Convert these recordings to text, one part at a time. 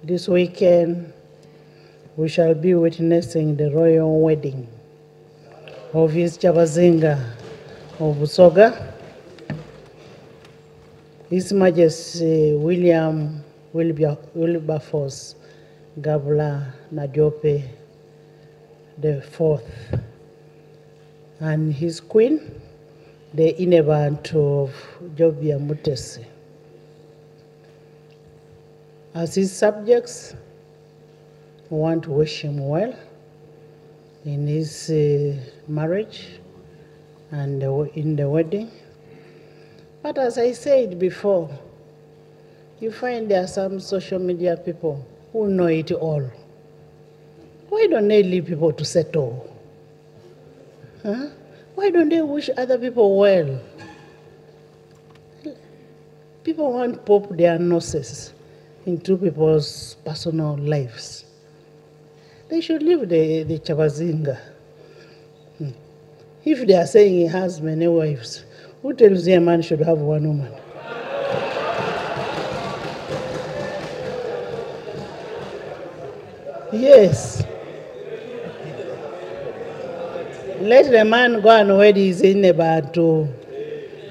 This weekend, we shall be witnessing the royal wedding of His Chabazinga of Busoga, His Majesty William Wilberforce Gabla Najope the Fourth, and his queen, the Inebantu of Jobia Mutesi. As his subjects, we want to wish him well in his marriage and in the wedding. But as I said before, you find there are some social media people who know it all. Why don't they leave people to settle? Huh? Why don't they wish other people well? People want to pop their noses into people's personal lives. They should leave the Chabazinga. If they are saying he has many wives, who tells you a man should have one woman? Yes. Let the man go and wed his Inebantu.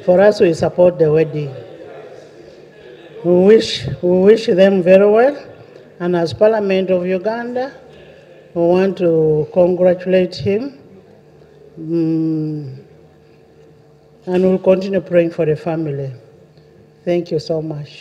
For us, we support the wedding. We wish them very well. And as Parliament of Uganda, we want to congratulate him. And we'll continue praying for the family. Thank you so much.